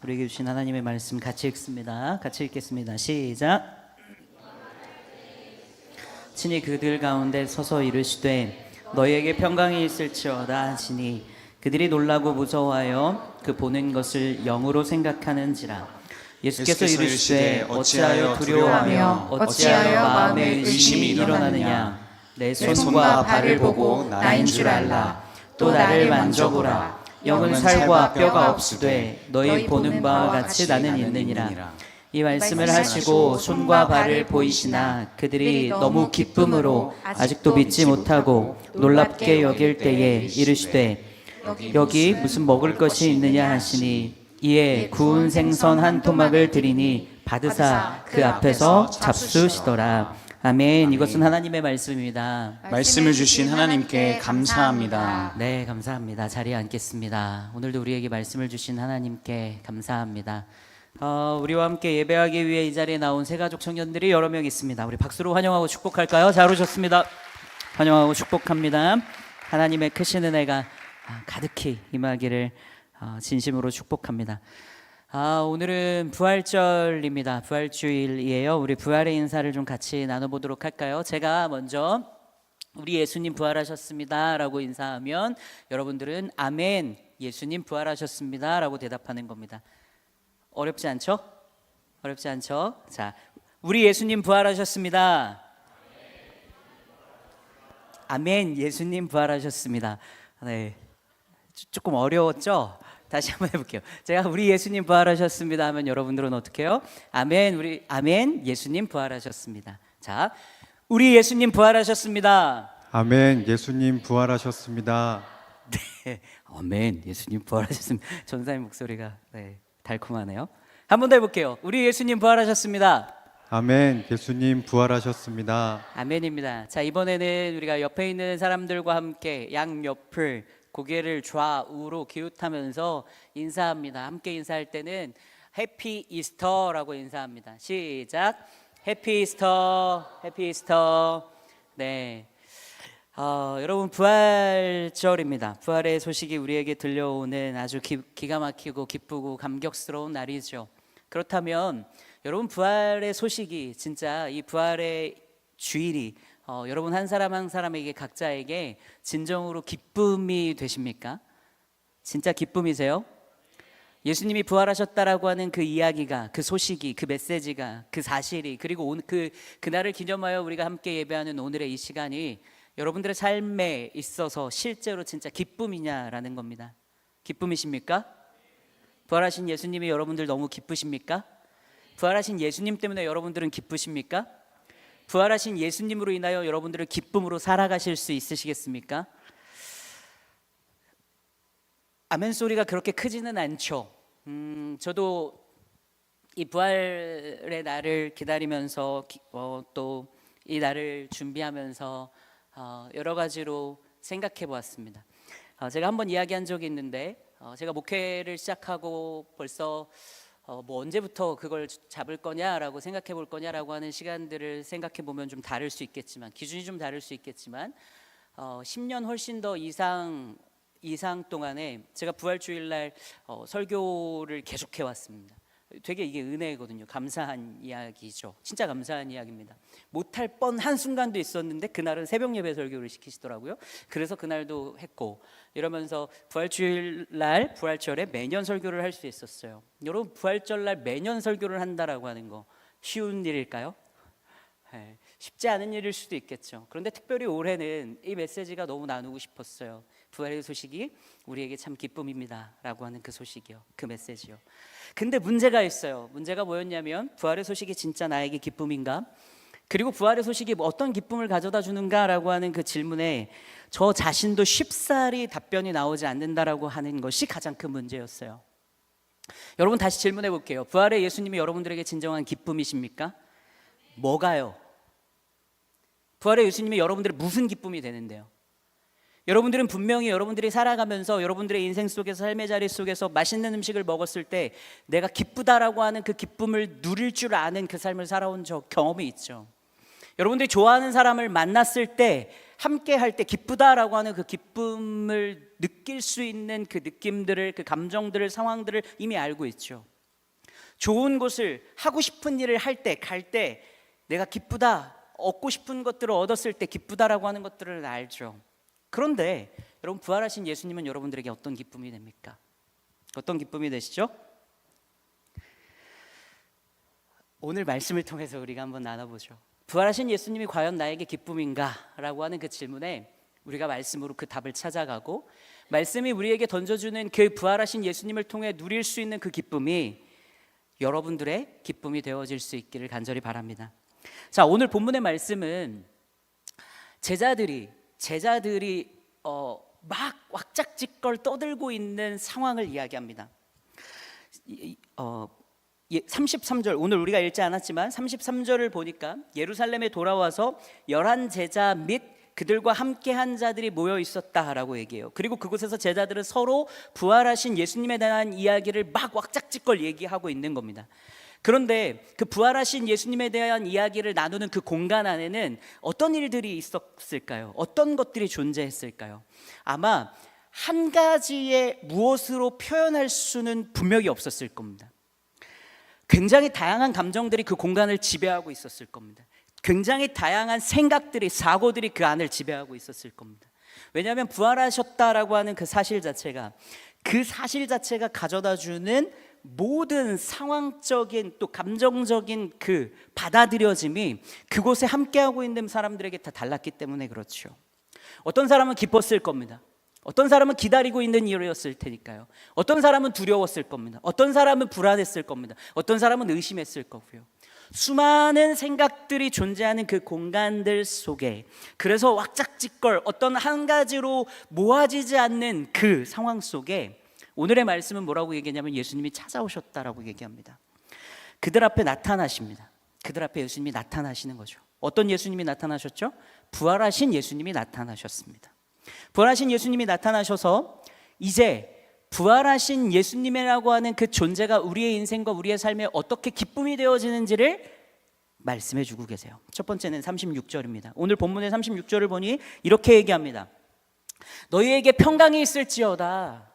우리에게 주신 하나님의 말씀 같이 읽습니다. 같이 읽겠습니다. 시작. 친히 그들 가운데 서서 이르시되 너희에게 평강이 있을지어다 하시니 그들이 놀라고 무서워하여 그 보는 것을 영으로 생각하는지라. 예수께서 이르시되 어찌하여 두려워하며 어찌하여 마음에 의심이 일어나느냐. 내 손과 발을 보고 나인 줄 알라. 또 나를 만져보라. 영은 살과 뼈가 없으되 너희 보는 바와 같이 나는 있느니라. 이 말씀을 하시고 손과 발을 보이시나 그들이 너무 기쁨으로 아직도 믿지 못하고 놀랍게 여길 때에 이르시되 여기 무슨 먹을 것이 있느냐 하시니 이에 구운 생선 한 토막을 드리니 받으사 그 앞에서 잡수시더라. 아멘. 이것은 하나님의 말씀입니다. 말씀을 주신 하나님께 감사합니다. 네, 감사합니다. 자리에 앉겠습니다. 오늘도 우리에게 말씀을 주신 하나님께 감사합니다. 우리와 함께 예배하기 위해 이 자리에 나온 새가족 청년들이 여러 명 있습니다. 우리 박수로 환영하고 축복할까요? 잘 오셨습니다. 환영하고 축복합니다. 하나님의 크신 은혜가 가득히 임하기를 진심으로 축복합니다. 오늘은 부활절입니다. 부활주일이에요. 우리 부활의 인사를 좀 같이 나눠보도록 할까요? 제가 먼저 우리 예수님 부활하셨습니다 라고 인사하면 여러분들은 아멘, 예수님 부활하셨습니다 라고 대답하는 겁니다. 어렵지 않죠? 어렵지 않죠? 자, 우리 예수님 부활하셨습니다. 아멘, 예수님 부활하셨습니다. 네, 조금 어려웠죠? 다시 한번 해볼게요. 제가 우리 예수님 부활하셨습니다 하면 여러분들은 어떻게 해요? 아멘, 아멘, 예수님 부활하셨습니다. 자, 우리 예수님 부활하셨습니다. 아멘, 예수님 부활하셨습니다. 네, 아멘, 예수님 부활하셨습니다. 전사의 목소리가 달콤하네요. 한 번 더 해볼게요. 우리 예수님 부활하셨습니다. 아멘, 예수님 부활하셨습니다. 아멘입니다. 자, 이번에는 우리가 옆에 있는 사람들과 함께 양옆을 고개를 좌우로 기웃하면서 인사합니다. 함께 인사할 때는 해피 이스터라고 인사합니다. 시작. 해피 이스터, 해피 이스터. 네. 여러분, 부활절입니다. 부활의 소식이 우리에게 들려오는 아주 기가 막히고 기쁘고 감격스러운 날이죠. 그렇다면 여러분, 부활의 소식이 진짜 이 부활의 주일이 여러분 한 사람 한 사람에게 각자에게 진정으로 기쁨이 되십니까? 진짜 기쁨이세요? 예수님이 부활하셨다라고 하는 그 이야기가, 그 소식이, 그 메시지가, 그 사실이, 그리고 그날을 기념하여 우리가 함께 예배하는 오늘의 이 시간이 여러분들의 삶에 있어서 실제로 진짜 기쁨이냐라는 겁니다. 기쁨이십니까? 부활하신 예수님이 여러분들 너무 기쁘십니까? 부활하신 예수님 때문에 여러분들은 기쁘십니까? 부활하신 예수님으로 인하여 여러분들을 기쁨으로 살아가실 수 있으시겠습니까? 아멘 소리가 그렇게 크지는 않죠. 저도 이 부활의 날을 기다리면서 또 이 날을 준비하면서 여러 가지로 생각해 보았습니다. 제가 한번 이야기한 적이 있는데 제가 목회를 시작하고 벌써 뭐 언제부터 그걸 잡을 거냐라고 생각해 볼 거냐라고 하는 시간들을 생각해 보면 좀 다를 수 있겠지만, 기준이 좀 다를 수 있겠지만 10년 훨씬 더 이상 동안에 제가 부활주일날 설교를 계속해 왔습니다. 되게 이게 은혜거든요. 감사한 이야기죠. 진짜 감사한 이야기입니다. 못할 뻔한 순간도 있었는데 그날은 새벽 예배 설교를 시키시더라고요. 그래서 그날도 했고, 이러면서 부활주일날, 부활절에 매년 설교를 할 수 있었어요. 여러분, 부활절날 매년 설교를 한다라고 하는 거 쉬운 일일까요? 쉽지 않은 일일 수도 있겠죠. 그런데 특별히 올해는 이 메시지가 너무 나누고 싶었어요. 부활의 소식이 우리에게 참 기쁨입니다 라고 하는 그 소식이요, 그 메시지요. 근데 문제가 있어요. 문제가 뭐였냐면, 부활의 소식이 진짜 나에게 기쁨인가? 그리고 부활의 소식이 어떤 기쁨을 가져다 주는가 라고 하는 그 질문에 저 자신도 쉽사리 답변이 나오지 않는다라고 하는 것이 가장 큰 문제였어요. 여러분, 다시 질문해 볼게요. 부활의 예수님이 여러분들에게 진정한 기쁨이십니까? 뭐가요? 부활의 예수님이 여러분들의 무슨 기쁨이 되는데요? 여러분들은 분명히 여러분들이 살아가면서 여러분들의 인생 속에서, 삶의 자리 속에서 맛있는 음식을 먹었을 때 내가 기쁘다라고 하는 그 기쁨을 누릴 줄 아는 그 삶을 살아온 경험이 있죠. 여러분들이 좋아하는 사람을 만났을 때, 함께 할 때 기쁘다라고 하는 그 기쁨을 느낄 수 있는 그 느낌들을, 그 감정들을, 상황들을 이미 알고 있죠. 좋은 곳을, 하고 싶은 일을 할 때, 갈 때 내가 기쁘다, 얻고 싶은 것들을 얻었을 때 기쁘다라고 하는 것들을 알죠. 그런데 여러분, 부활하신 예수님은 여러분들에게 어떤 기쁨이 됩니까? 어떤 기쁨이 되시죠? 오늘 말씀을 통해서 우리가 한번 나눠보죠. 부활하신 예수님이 과연 나에게 기쁨인가? 라고 하는 그 질문에 우리가 말씀으로 그 답을 찾아가고, 말씀이 우리에게 던져주는 그 부활하신 예수님을 통해 누릴 수 있는 그 기쁨이 여러분들의 기쁨이 되어질 수 있기를 간절히 바랍니다. 자, 오늘 본문의 말씀은 제자들이 막 왁작지껄 떠들고 있는 상황을 이야기합니다. 33절, 오늘 우리가 읽지 않았지만 33절을 보니까 예루살렘에 돌아와서 11제자 및 그들과 함께한 자들이 모여 있었다라고 얘기해요. 그리고 그곳에서 제자들은 서로 부활하신 예수님에 대한 이야기를 막 왁작지껄 얘기하고 있는 겁니다. 그런데 그 부활하신 예수님에 대한 이야기를 나누는 그 공간 안에는 어떤 일들이 있었을까요? 어떤 것들이 존재했을까요? 아마 한 가지의 무엇으로 표현할 수는 분명히 없었을 겁니다. 굉장히 다양한 감정들이 그 공간을 지배하고 있었을 겁니다. 굉장히 다양한 생각들이, 사고들이 그 안을 지배하고 있었을 겁니다. 왜냐하면 부활하셨다라고 하는 그 사실 자체가 가져다주는 모든 상황적인 또 감정적인 그 받아들여짐이 그곳에 함께하고 있는 사람들에게 다 달랐기 때문에 그렇죠. 어떤 사람은 기뻤을 겁니다. 어떤 사람은 기다리고 있는 일이었을 테니까요. 어떤 사람은 두려웠을 겁니다. 어떤 사람은 불안했을 겁니다. 어떤 사람은 의심했을 거고요. 수많은 생각들이 존재하는 그 공간들 속에, 그래서 왁작지껄 어떤 한 가지로 모아지지 않는 그 상황 속에 오늘의 말씀은 뭐라고 얘기하냐면 예수님이 찾아오셨다라고 얘기합니다. 그들 앞에 나타나십니다. 그들 앞에 예수님이 나타나시는 거죠. 어떤 예수님이 나타나셨죠? 부활하신 예수님이 나타나셨습니다. 부활하신 예수님이 나타나셔서 이제 부활하신 예수님이라고 하는 그 존재가 우리의 인생과 우리의 삶에 어떻게 기쁨이 되어지는지를 말씀해 주고 계세요. 첫 번째는 36절입니다. 오늘 본문의 36절을 보니 이렇게 얘기합니다. 너희에게 평강이 있을지어다.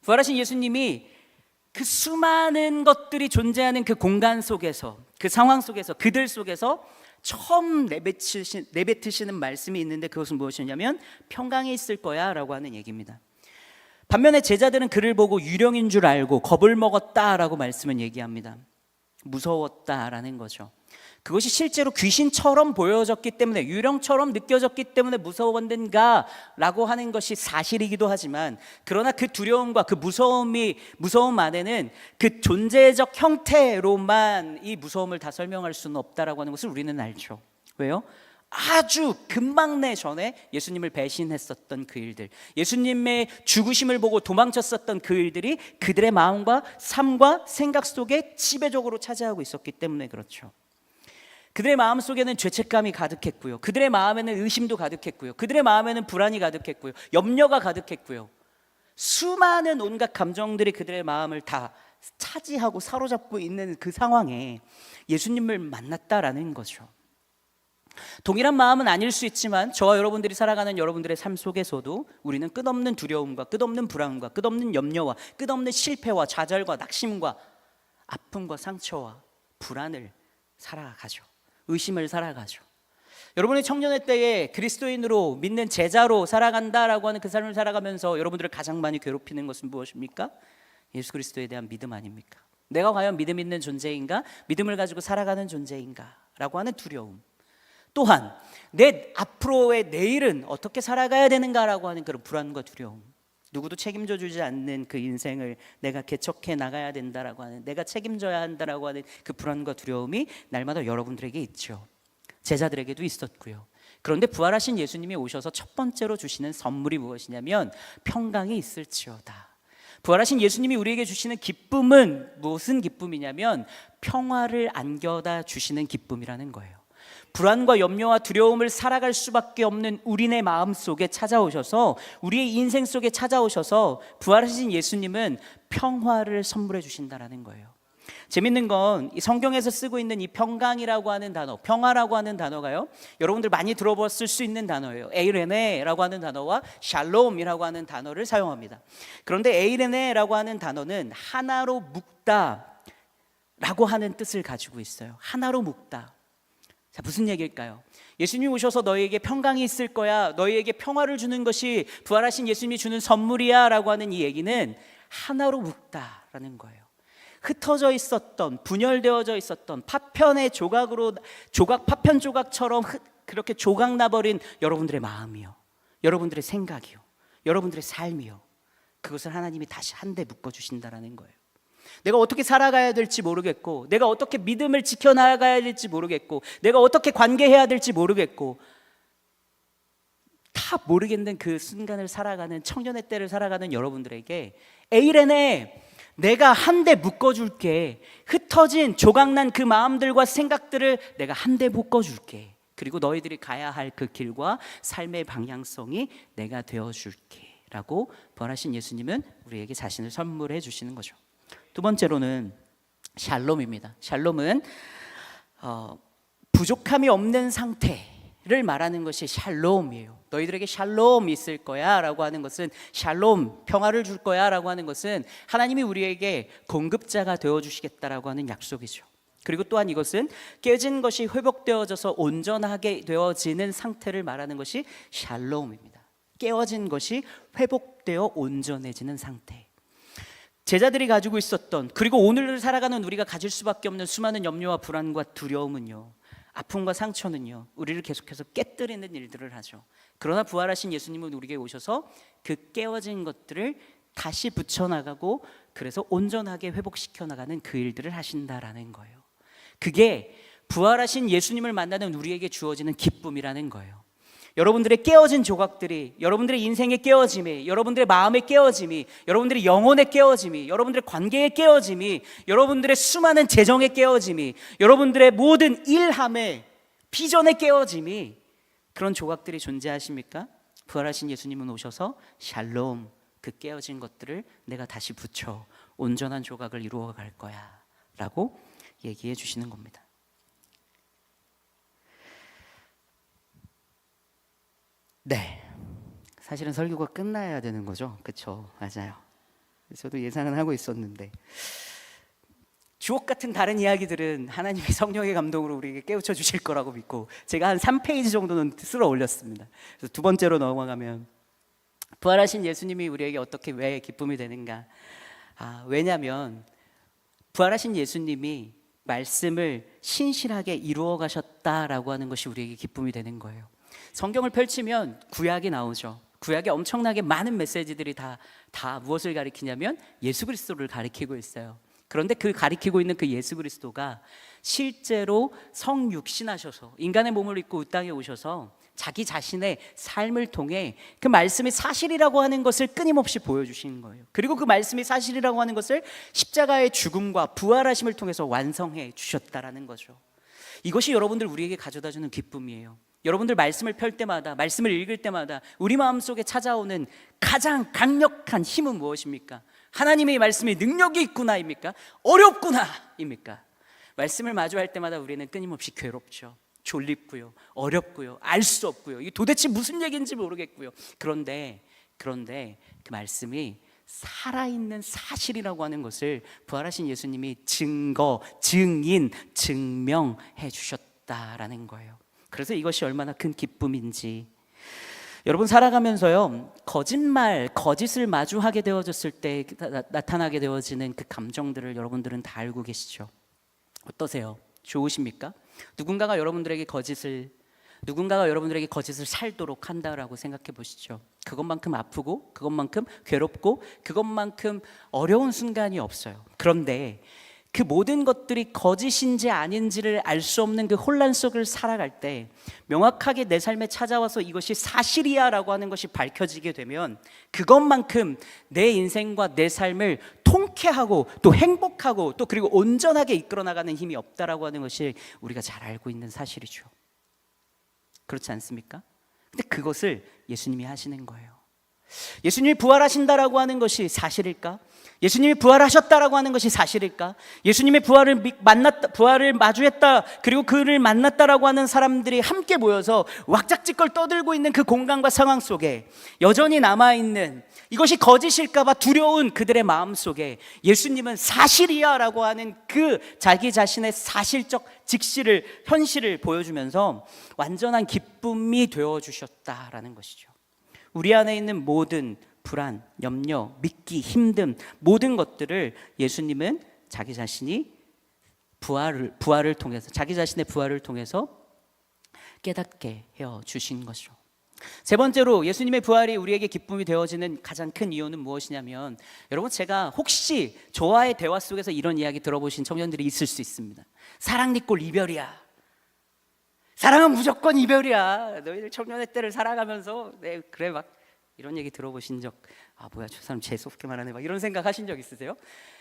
부활하신 예수님이 그 수많은 것들이 존재하는 그 공간 속에서, 그 상황 속에서, 그들 속에서 처음 내뱉으시는 말씀이 있는데 그것은 무엇이냐면 평강이 있을 거야 라고 하는 얘기입니다. 반면에 제자들은 그를 보고 유령인 줄 알고 겁을 먹었다라고 말씀은 얘기합니다. 무서웠다라는 거죠. 그것이 실제로 귀신처럼 보여졌기 때문에, 유령처럼 느껴졌기 때문에 무서웠는가라고 하는 것이 사실이기도 하지만, 그러나 그 두려움과 그 무서움 안에는 그 존재적 형태로만 이 무서움을 다 설명할 수는 없다라고 하는 것을 우리는 알죠. 왜요? 아주 금방 내 전에 예수님을 배신했었던 그 일들, 예수님의 죽으심을 보고 도망쳤었던 그 일들이 그들의 마음과 삶과 생각 속에 지배적으로 차지하고 있었기 때문에 그렇죠. 그들의 마음 속에는 죄책감이 가득했고요. 그들의 마음에는 의심도 가득했고요. 그들의 마음에는 불안이 가득했고요. 염려가 가득했고요. 수많은 온갖 감정들이 그들의 마음을 다 차지하고 사로잡고 있는 그 상황에 예수님을 만났다라는 거죠. 동일한 마음은 아닐 수 있지만 저와 여러분들이 살아가는 여러분들의 삶 속에서도 우리는 끝없는 두려움과 끝없는 불안과 끝없는 염려와 끝없는 실패와 좌절과 낙심과 아픔과 상처와 불안을 살아가죠. 의심을 살아가죠. 여러분의 청년의 때에 그리스도인으로 믿는 제자로 살아간다라고 하는 그 삶을 살아가면서 여러분들을 가장 많이 괴롭히는 것은 무엇입니까? 예수 그리스도에 대한 믿음 아닙니까? 내가 과연 믿음 있는 존재인가? 믿음을 가지고 살아가는 존재인가? 라고 하는 두려움, 또한 내 앞으로의 내일은 어떻게 살아가야 되는가라고 하는 그런 불안과 두려움, 누구도 책임져 주지 않는 그 인생을 내가 개척해 나가야 된다라고 하는, 내가 책임져야 한다라고 하는 그 불안과 두려움이 날마다 여러분들에게 있죠. 제자들에게도 있었고요. 그런데 부활하신 예수님이 오셔서 첫 번째로 주시는 선물이 무엇이냐면 평강이 있을지어다. 부활하신 예수님이 우리에게 주시는 기쁨은 무슨 기쁨이냐면 평화를 안겨다 주시는 기쁨이라는 거예요. 불안과 염려와 두려움을 살아갈 수밖에 없는 우리네 마음 속에 찾아오셔서, 우리의 인생 속에 찾아오셔서 부활하신 예수님은 평화를 선물해 주신다라는 거예요. 재밌는 건 이 성경에서 쓰고 있는 이 평강이라고 하는 단어, 평화라고 하는 단어가요, 여러분들 많이 들어봤을 수 있는 단어예요. 에이레네라고 하는 단어와 샬롬이라고 하는 단어를 사용합니다. 그런데 에이레네라고 하는 단어는 하나로 묶다, 라고 하는 뜻을 가지고 있어요. 하나로 묶다. 자, 무슨 얘기일까요? 예수님이 오셔서 너희에게 평강이 있을 거야, 너희에게 평화를 주는 것이 부활하신 예수님이 주는 선물이야 라고 하는 이 얘기는 하나로 묶다라는 거예요. 흩어져 있었던, 분열되어져 있었던 파편의 파편 조각처럼 그렇게 조각 나버린 여러분들의 마음이요, 여러분들의 생각이요, 여러분들의 삶이요, 그것을 하나님이 다시 한데 묶어주신다라는 거예요. 내가 어떻게 살아가야 될지 모르겠고, 내가 어떻게 믿음을 지켜나가야 될지 모르겠고, 내가 어떻게 관계해야 될지 모르겠고, 다 모르겠는 그 순간을 살아가는, 청년의 때를 살아가는 여러분들에게 에이레네, 내가 한데 묶어줄게. 흩어진 조각난 그 마음들과 생각들을 내가 한데 묶어줄게. 그리고 너희들이 가야 할 그 길과 삶의 방향성이 내가 되어줄게 라고 부활하신 예수님은 우리에게 자신을 선물해 주시는 거죠. 두 번째로는 샬롬입니다. 샬롬은 부족함이 없는 상태를 말하는 것이 샬롬이에요. 너희들에게 샬롬이 있을 거야 라고 하는 것은, 샬롬, 평화를 줄 거야 라고 하는 것은 하나님이 우리에게 공급자가 되어주시겠다라고 하는 약속이죠. 그리고 또한 이것은 깨진 것이 회복되어져서 온전하게 되어지는 상태를 말하는 것이 샬롬입니다. 깨어진 것이 회복되어 온전해지는 상태. 제자들이 가지고 있었던, 그리고 오늘을 살아가는 우리가 가질 수밖에 없는 수많은 염려와 불안과 두려움은요, 아픔과 상처는요, 우리를 계속해서 깨뜨리는 일들을 하죠. 그러나 부활하신 예수님은 우리에게 오셔서 그 깨어진 것들을 다시 붙여나가고, 그래서 온전하게 회복시켜 나가는 그 일들을 하신다라는 거예요. 그게 부활하신 예수님을 만나는 우리에게 주어지는 기쁨이라는 거예요. 여러분들의 깨어진 조각들이, 여러분들의 인생의 깨어짐이, 여러분들의 마음의 깨어짐이, 여러분들의 영혼의 깨어짐이, 여러분들의 관계의 깨어짐이, 여러분들의 수많은 재정의 깨어짐이, 여러분들의 모든 일함의 비전의 깨어짐이, 그런 조각들이 존재하십니까? 부활하신 예수님은 오셔서 샬롬, 그 깨어진 것들을 내가 다시 붙여 온전한 조각을 이루어 갈 거야 라고 얘기해 주시는 겁니다. 네, 사실은 설교가 끝나야 되는 거죠. 그렇죠? 맞아요. 저도 예상은 하고 있었는데, 주옥 같은 다른 이야기들은 하나님의 성령의 감동으로 우리에게 깨우쳐 주실 거라고 믿고 제가 한 3페이지 정도는 쓸어 올렸습니다. 그래서 두 번째로 넘어가면, 부활하신 예수님이 우리에게 어떻게, 왜 기쁨이 되는가? 왜냐하면 부활하신 예수님이 말씀을 신실하게 이루어 가셨다라고 하는 것이 우리에게 기쁨이 되는 거예요. 성경을 펼치면 구약이 나오죠. 구약에 엄청나게 많은 메시지들이 다 무엇을 가리키냐면 예수 그리스도를 가리키고 있어요. 그런데 그 가리키고 있는 그 예수 그리스도가 실제로 성육신하셔서 인간의 몸을 입고 이 땅에 오셔서 자기 자신의 삶을 통해 그 말씀이 사실이라고 하는 것을 끊임없이 보여주시는 거예요. 그리고 그 말씀이 사실이라고 하는 것을 십자가의 죽음과 부활하심을 통해서 완성해 주셨다라는 거죠. 이것이 여러분들 우리에게 가져다주는 기쁨이에요. 여러분들 말씀을 펼 때마다, 말씀을 읽을 때마다 우리 마음속에 찾아오는 가장 강력한 힘은 무엇입니까? 하나님의 말씀에 능력이 있구나입니까? 어렵구나입니까? 말씀을 마주할 때마다 우리는 끊임없이 괴롭죠. 졸립고요, 어렵고요, 알 수 없고요, 이게 도대체 무슨 얘기인지 모르겠고요. 그런데 그 말씀이 살아있는 사실이라고 하는 것을 부활하신 예수님이 증명해 주셨다라는 거예요. 그래서 이것이 얼마나 큰 기쁨인지, 여러분 살아가면서요, 거짓을 마주하게 되어졌을 때 나타나게 되어지는 그 감정들을 여러분들은 다 알고 계시죠? 어떠세요? 좋으십니까? 누군가가 여러분들에게 거짓을 살도록 한다라고 생각해 보시죠. 그것만큼 아프고, 그것만큼 괴롭고, 그것만큼 어려운 순간이 없어요. 그런데 그 모든 것들이 거짓인지 아닌지를 알 수 없는 그 혼란 속을 살아갈 때 명확하게 내 삶에 찾아와서 이것이 사실이야 라고 하는 것이 밝혀지게 되면 그것만큼 내 인생과 내 삶을 통쾌하고 또 행복하고 또 그리고 온전하게 이끌어 나가는 힘이 없다라고 하는 것이 우리가 잘 알고 있는 사실이죠. 그렇지 않습니까? 근데 그것을 예수님이 하시는 거예요. 예수님이 부활하신다라고 하는 것이 사실일까? 예수님이 부활하셨다라고 하는 것이 사실일까? 예수님의 부활을 마주했다, 그리고 그를 만났다라고 하는 사람들이 함께 모여서 왁작지껄 떠들고 있는 그 공간과 상황 속에 여전히 남아있는 이것이 거짓일까봐 두려운 그들의 마음 속에 예수님은 사실이야 라고 하는 그 자기 자신의 사실적 직시를, 현실을 보여주면서 완전한 기쁨이 되어주셨다라는 것이죠. 우리 안에 있는 모든 불안, 염려, 믿기 힘듦, 모든 것들을 예수님은 자기 자신이 부활을 통해서, 자기 자신의 부활을 통해서 깨닫게 해 주신 것이죠. 세 번째로 예수님의 부활이 우리에게 기쁨이 되어지는 가장 큰 이유는 무엇이냐면, 여러분, 제가 혹시 저와의 대화 속에서 이런 이야기 들어보신 청년들이 있을 수 있습니다. 사랑 니꼴 이별이야. 사랑은 무조건 이별이야. 너희들 청년의 때를 살아가면서 그래 막 이런 얘기 들어보신 적, 뭐야 저 사람 재수없게 말하네, 막 이런 생각 하신 적 있으세요?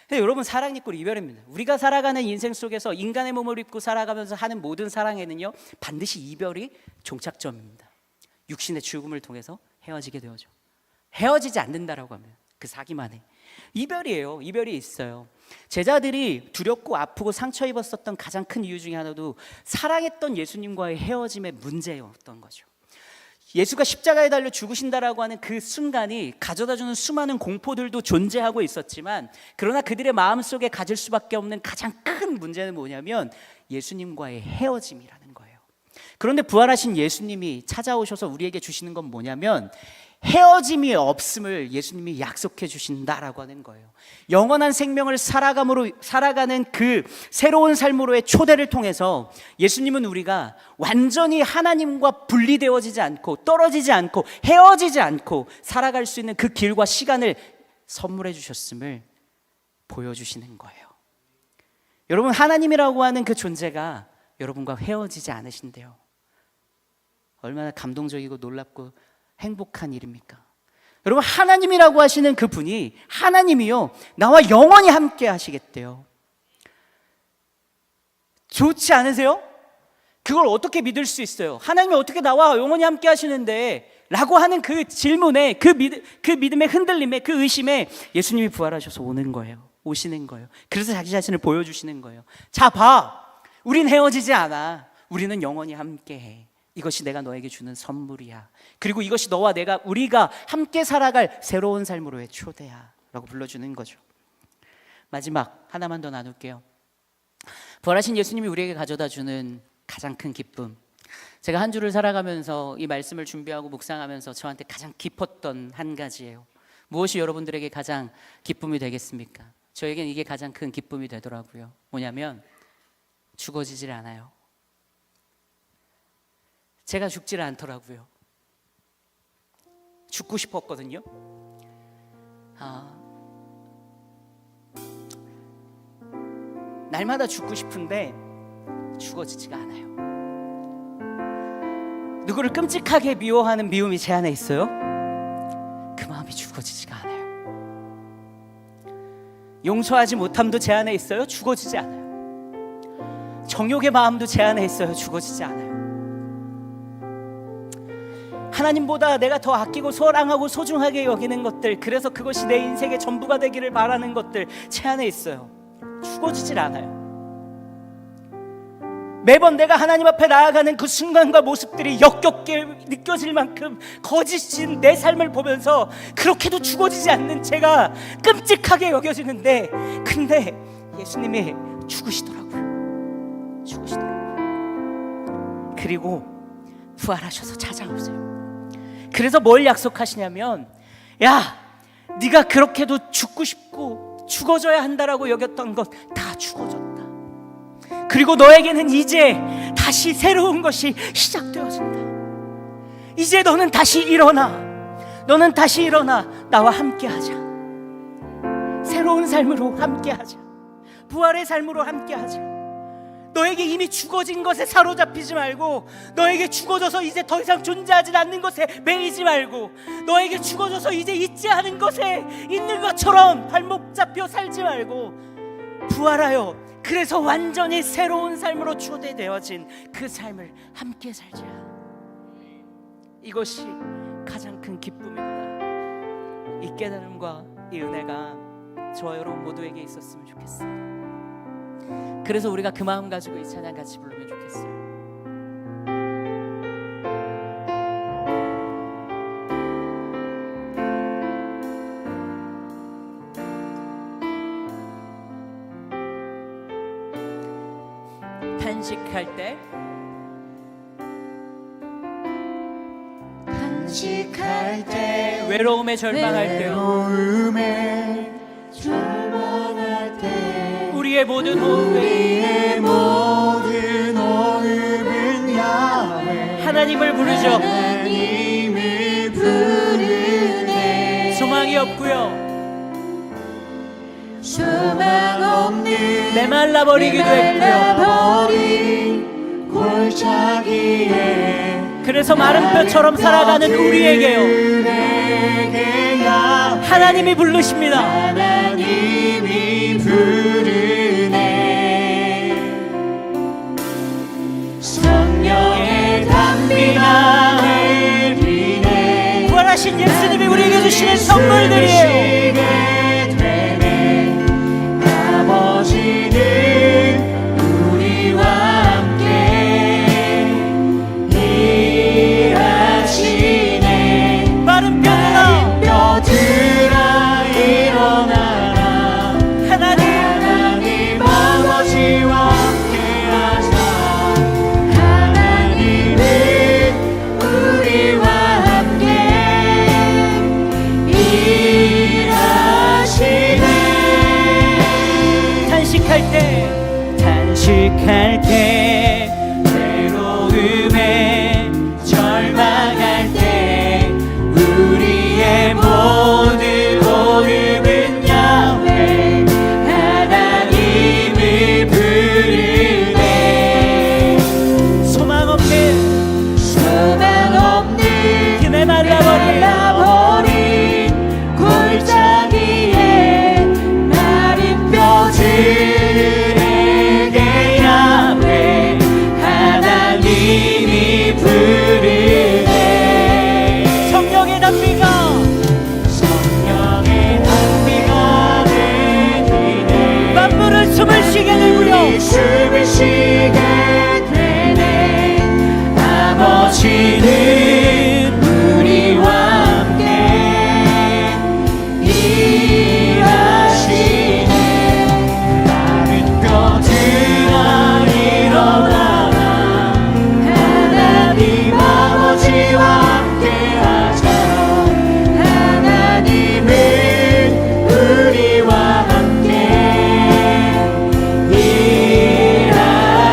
근데 여러분, 사랑 니꼴 이별입니다. 우리가 살아가는 인생 속에서 인간의 몸을 입고 살아가면서 하는 모든 사랑에는요, 반드시 이별이 종착점입니다. 육신의 죽음을 통해서 헤어지게 되어죠. 헤어지지 않는다라고 하면 그 사기만 해. 이별이에요. 이별이 있어요. 제자들이 두렵고 아프고 상처 입었었던 가장 큰 이유 중에 하나도 사랑했던 예수님과의 헤어짐의 문제였던 거죠. 예수가 십자가에 달려 죽으신다라고 하는 그 순간이 가져다주는 수많은 공포들도 존재하고 있었지만, 그러나 그들의 마음속에 가질 수밖에 없는 가장 큰 문제는 뭐냐면 예수님과의 헤어짐이라는 거예요. 그런데 부활하신 예수님이 찾아오셔서 우리에게 주시는 건 뭐냐면 헤어짐이 없음을 예수님이 약속해 주신다라고 하는 거예요. 영원한 생명을 살아가는 그 새로운 삶으로의 초대를 통해서 예수님은 우리가 완전히 하나님과 분리되어지지 않고 떨어지지 않고 헤어지지 않고 살아갈 수 있는 그 길과 시간을 선물해 주셨음을 보여주시는 거예요. 여러분, 하나님이라고 하는 그 존재가 여러분과 헤어지지 않으신대요. 얼마나 감동적이고 놀랍고 행복한 일입니까? 여러분, 하나님이라고 하시는 그 분이, 하나님이요, 나와 영원히 함께 하시겠대요. 좋지 않으세요? 그걸 어떻게 믿을 수 있어요? 하나님이 어떻게 나와 영원히 함께 하시는데? 라고 하는 그 질문에, 그 믿음의 흔들림에, 그 의심에 예수님이 부활하셔서 오시는 거예요. 그래서 자기 자신을 보여주시는 거예요. 자, 봐, 우린 헤어지지 않아. 우리는 영원히 함께해. 이것이 내가 너에게 주는 선물이야. 그리고 이것이 너와 우리가 함께 살아갈 새로운 삶으로의 초대야 라고 불러주는 거죠. 마지막 하나만 더 나눌게요. 부활하신 예수님이 우리에게 가져다 주는 가장 큰 기쁨, 제가 한 주를 살아가면서 이 말씀을 준비하고 묵상하면서 저한테 가장 깊었던 한 가지예요. 무엇이 여러분들에게 가장 기쁨이 되겠습니까? 저에겐 이게 가장 큰 기쁨이 되더라고요. 뭐냐면 죽어지질 않아요. 제가 죽지를 않더라고요. 죽고 싶었거든요. 날마다 죽고 싶은데 죽어지지가 않아요. 누구를 끔찍하게 미워하는 미움이 제 안에 있어요. 그 마음이 죽어지지가 않아요. 용서하지 못함도 제 안에 있어요. 죽어지지 않아요. 정욕의 마음도 제 안에 있어요. 죽어지지 않아요. 하나님보다 내가 더 아끼고 사랑하고 소중하게 여기는 것들, 그래서 그것이 내 인생의 전부가 되기를 바라는 것들 제 안에 있어요. 죽어지질 않아요. 매번 내가 하나님 앞에 나아가는 그 순간과 모습들이 역겹게 느껴질 만큼 거짓인 내 삶을 보면서 그렇게도 죽어지지 않는 제가 끔찍하게 여겨지는데, 근데 예수님이 죽으시더라고요. 그리고 부활하셔서 찾아오세요. 그래서 뭘 약속하시냐면, 야, 네가 그렇게도 죽고 싶고 죽어져야 한다라고 여겼던 것 다 죽어졌다. 그리고 너에게는 이제 다시 새로운 것이 시작되어진다. 이제 너는 다시 일어나. 나와 함께하자. 새로운 삶으로 함께하자. 부활의 삶으로 함께하자. 너에게 이미 죽어진 것에 사로잡히지 말고, 너에게 죽어져서 이제 더 이상 존재하지 않는 것에 매이지 말고, 너에게 죽어져서 이제 있지 않은 것에 있는 것처럼 발목 잡혀 살지 말고, 부활하여 그래서 완전히 새로운 삶으로 초대되어진 그 삶을 함께 살자. 이것이 가장 큰 기쁨입니다. 이 깨달음과 이 은혜가 저와 여러분 모두에게 있었으면 좋겠어요. 그래서 우리가 그 마음 가지고 이 찬양 같이 부르면 좋겠어요. 탄식할 때 탄식할 때 외로움에 절망할 때요 외로움에 절망할 때 우리의 모든 호흡에 우리의 모든 호흡은 야훼 하나님을 부르죠. 하나님을 부르네 소망이 없고요 소망 없는 메말라버리기도 했고요 버린 골짜기에 그래서 마른 뼈처럼 살아가는 우리에게요 하나님이 부르십니다. 하나님이 부르네 성령의 담비가 내리네 부활하신 예수님이 우리에게 주시는 선물들이에요. 아버지는 우리와 함께 일하시네 마른 뼈들아 일어나라 하나님 아버지와 함께하자 하나님은 우리와 함께 일하시네 탄식할 때 외로움에 절망할 때 우리의 모든 호흡은 야훼 하나님을 부르네 소망 없는 그 메말라버린 골짜기에 마른 뼈들에게 야훼 하나님이 부르네 성령의 담비가 내리네 만물을 숨을 쉬게 되고요 숨을 쉬게 되네 아버지는 우리와 함께 일하시네 마른 뼈들아 일어나라 하나님 아버지와 함께하자 하나님은 우리와 함께 일하시네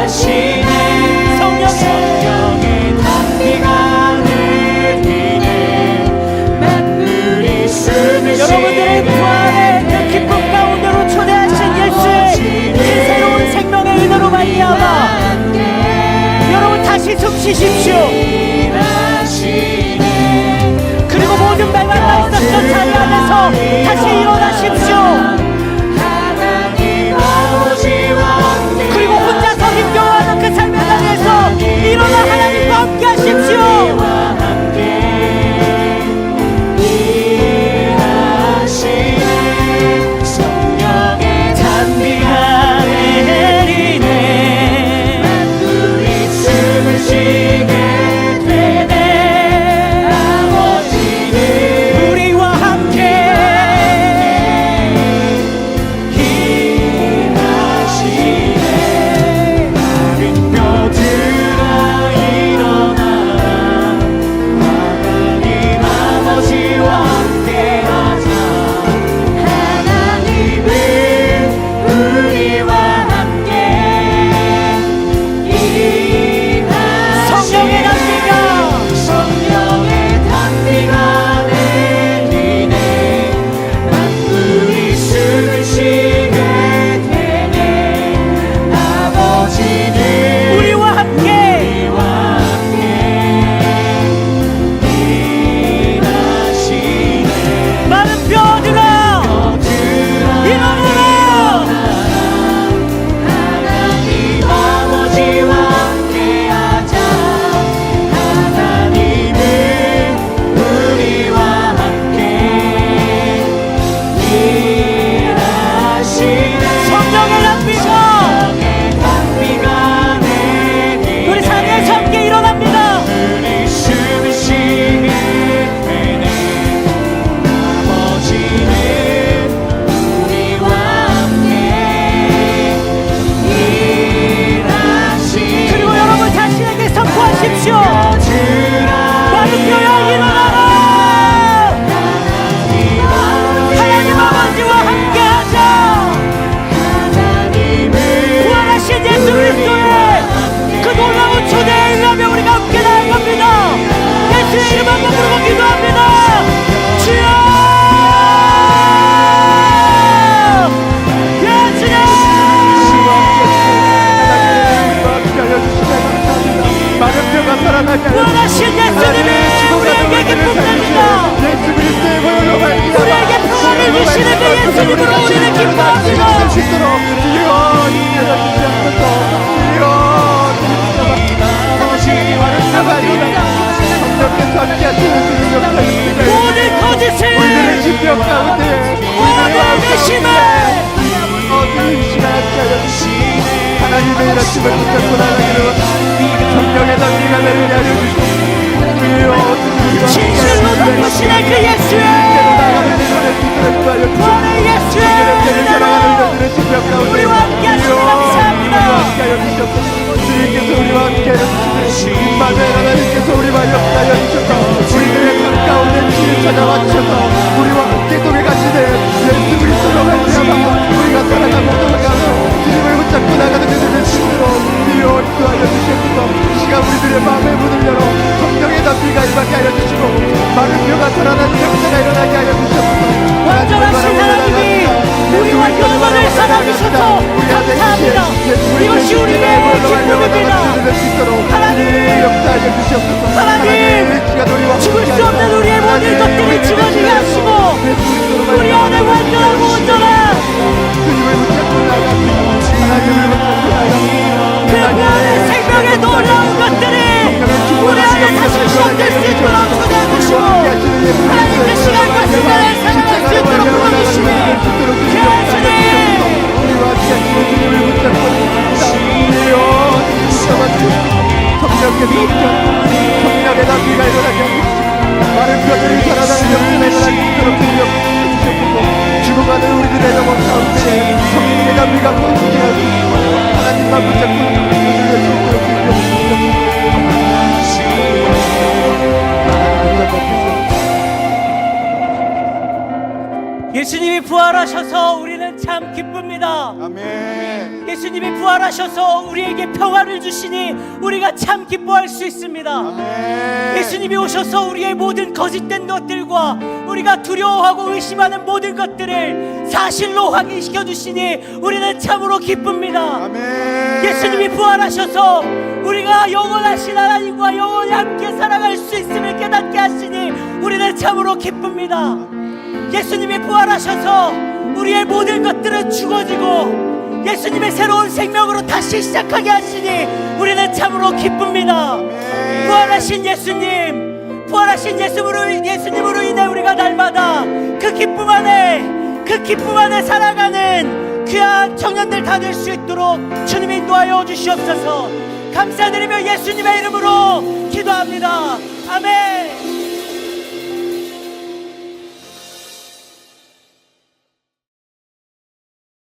아니라 힘을 붙잡고 나가기를 성령의 담비가 내리게 하여 주시옵소서. 진실로 누구시네 그 예수의 부활의 예수의 우리와 함께 하시니 감사합니다. 주님께서 우리와 함께 해주시니 마누엘 하나님께서 우리와 역사하여 주셔서 우리들의 삶 가운데 주를 찾아와 주셔서 우리와 함께 동해 가시는 예수 그리스도로 말미암아 우리가 살아가고 돌아가고 주님을 붙잡고 나가는 그들의 신으로 주여 인도하여 주시옵소서. 시간 우리들의 마음의 문을 열어 성령의 담비가 임하게 하여 주시고 마른 뼈가 살아나는 역사가 일어나게 하여 주시옵소서. 완전하신 하나님이 우리와 영원을 살아주셔서 감사합니다. 이것이 우리의 기쁨입니다. 하나님, 죽을 수 없는 우리의 모든 것들을 집어지게 하시고 우리 안에 완전하고 온전한 그 안에 생명의 놀라운 것들이 우리 안에 다시 시작될 수 있도록 초대해주시고 하나님의 시간과 시간을 사랑할 수 있도록 불러주시니 성령의 담비가 일어나게 하시고 많은 뼈들이 살아나는 영혼을 일어나게 주시옵소서. 죽어가는 우리들의 영혼 가운데 성령의 담비가 보이게 하시고 하나님만 붙잡고 주님을 수 있도록 주시옵소서. 예수님이 부활하셔서 우리는 참 기쁩니다. 아멘. 예수님이 부활하셔서 우리에게 평화를 주시니 우리가 참 기뻐할 수 있습니다. 아멘. 예수님이 오셔서 우리의 모든 거짓된 것들과 우리가 두려워하고 의심하는 모든 것들을 사실로 확인시켜 주시니 우리는 참으로 기쁩니다. 아멘. 예수님이 부활하셔서 우리가 영원하신 하나님과 영원히 함께 살아갈 수 있음을 깨닫게 하시니 우리는 참으로 기쁩니다. 예수님이 부활하셔서 우리의 모든 것들은 죽어지고 예수님의 새로운 생명으로 다시 시작하게 하시니 우리는 참으로 기쁩니다. 부활하신 예수님, 부활하신 예수님으로 인해 우리가 날마다 그 기쁨 안에 살아가는 귀한 청년들 다 될 수 있도록 주님이 인도하여 주시옵소서. 감사드리며 예수님의 이름으로 기도합니다. 아멘.